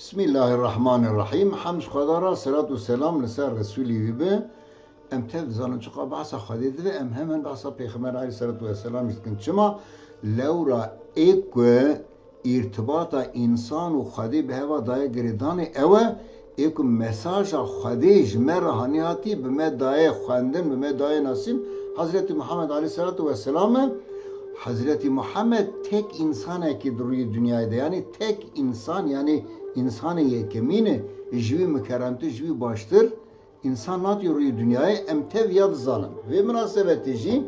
Bismillahirrahmanirrahim. Hamd Xwedara, salatu selam li ser Resulî wî be. Em tev dizanin çiqa behsa Xwedê dibe, em hemen behsa Pêxember aleyhissalatu vesselam dikin. Çima lewra êk ku îrtibata însan û Xwedê bi heva daye girêdanê ew e êk ku mesaja Xwedê ji me re hanîhatî bi me daye xwendin, bi me daye nasîn Hazreti Muhammed aleyhissalatu vesselam e. Hazreti Muhammed tek insanekî di rûyê dünyayê de, yani tek insan, yani insanı yekemîne ji wî mikeremtir, ji wî baştir insan natiye rûyê dünyayê em tev yad zalim. Vê münasebetê jî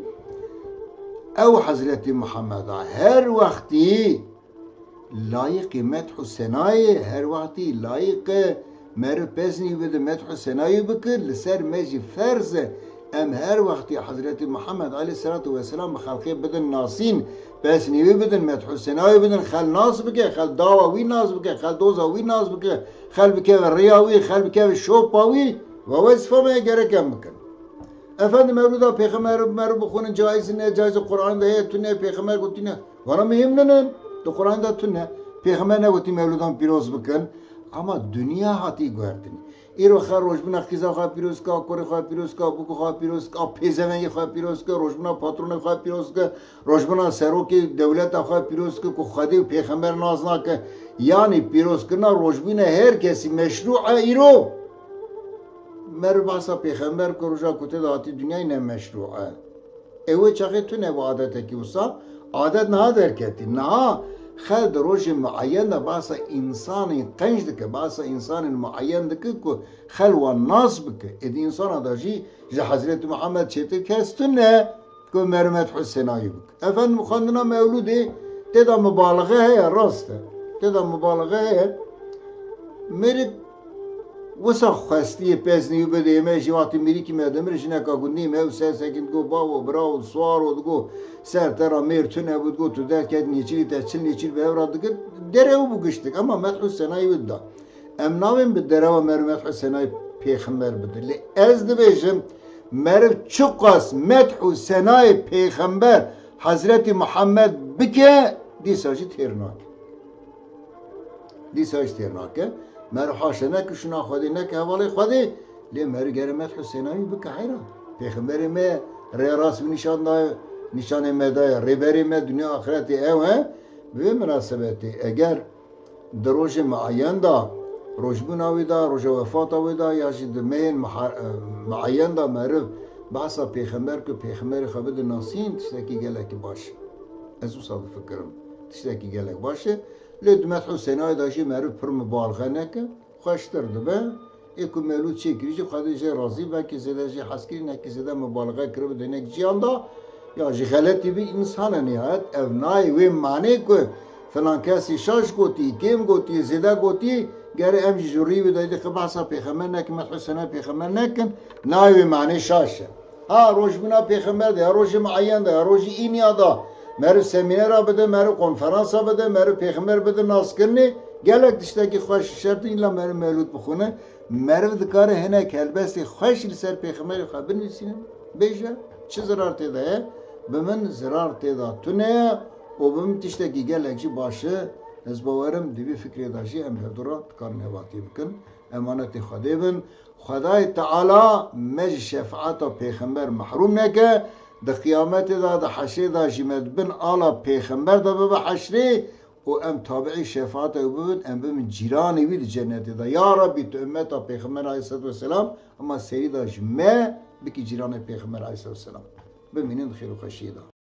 ew Hazreti Muhammed'a her wextî layık-ı medh-u senayê, her wextî layık meriv peznî bide medh-u senayê bikir li ser me jî ferz e em her wextî Hazreti Muhammed aleyhissalatu vesselam bi xelkê bidin nasîn, pesnîvî bidin, medh-u senayê bidin, xel nas bike, xel dawa wî nas bike, xel doza wî nas bike, xel bikeve rêya wî, xel bikeve şopa wî ve wezîfa me gerek em bikin. Efendim mevluda peyxember mer bixwînin caiz ne, caiz Kur'an'da heye tu ne, peyxember gotî ne. Vana mühim ninin. Di Kur'an'da tu ne. Peyxember ne gotî mevludan pîroz bikin. Ama dünya hatî guhertin. İro xwe rojbuna xîza xwe pîroz ka, korê xwe pîroz ka, bûkê xwe pîroz ka, pêzevengê xwe pîroz ka, rojbuna patronê xwe pîroz ka, rojbuna serokê dewleta xwe pîroz ka ku Xwedê û pêxember naz nake. Yani pîrozkirina rojbûna her kesî meşru e îro. Mer bahsa pêxember ku roja ku tê de hatî dünyayê ne meşru e. Ew ê çaxê tu ne bu adetekî wisa? Adet niha derketî. Niha xel di rojê muayyen de bahsa insanê qenc dike, bahsa insanên muayyen dike ku xel wan nas bike. Êdî insana da jî ji Hazreti Muhammed çêtir kes tu ne ku mer medh-u senayê bike. Efendim xwendina mevlûdê tê de mübalaxe heye, rast e. Tê de mübalaxe heye. Merî wisa xwestiyê peznî bide ême jî watî mirîkî me demir jineka gundî me ew sesekî digo bavo bravo swaro digo ser tera mêr tune bû digo tu derket nêçîrî te çil nêçîr bi hevra dikir derew bû giştik ama medh-u senayê wî da. Em navên bi dereva mer medh-u senayê pêxember bide. Lê ez dibêjim meriv çi qas medh-u senayê pêxember Hazreti Muhammed bike dîsa jî têr nake. Dîsa jî têr nake. Mer haşe neke şuna Xwedê neke hevalê Xwedê lê mer gere medh-u senayê bike heyra. Pêxemberê me rê rast nîşan daye, nîşanê me daye, rêberê me dünya axiretê ew he. Vê münasebetê eger di rojê muayyen da rojbûna wî da, roja wefata wî da ya jî di meyên muayyen da meriv behsa pêxember ku pêxemberê xwe bide nasîn tiştekî gelekî baş e. Ez wisa difikirim tiştekî gelek baş e. Lê di medh-u senayê da jî meriv pir mübalaxe neke, xweştir dibe. Ê ku mevlûd çêkirî jî Xwedê jê razî belkî zêde jî hezkirî nekî zêde mübalaxe kiribe di hinek ciyan da ya ji xeletî bî însan e nihayet ev nayê wê manê ku filan kesî şaş gotî, kêm gotî, zêde gotî gere em jî ji rûyê wî de dixê behsa pêxember nekin, medh-u senayê pêxember nekin, nayê wê manê şaş e. Ha rojbûna pêxember de, ya rojê muayyen de, ya rojî îniya da meriv semînera bide, meriv konferansa bide, meriv pêxember bide naskirinê gelek tiştekî xweş şertî îla meriv mevlûd bixwîne. Meriv dikare hinek helbestê xweş li ser pêxemerê xwe binivîsînin bêje çi zirar tê de ye bi min zirar tê da tune û bi min tiştekî gelek jî baş e. Ez bawerim di vî fikrê da jî em hevdora dikarin hevatî bikin. Emanetê Xwedê bin. Xwedayê Teala me ji şefaata pêxember mehrûm neke. Di qîyametê da di heşrê da jî me dibin ala pêxember da bibe heşrê û em tabiî şefaata ew bibin, em bimin cîranê wî di cennetê da. Ya Rabbi tu ümmeta pêxember aleyhissalatu vesselam ama serî da ji me bikî cîranê pêxember aleyhissalatu vesselam. Bimînin di xêr û xweşiyê da.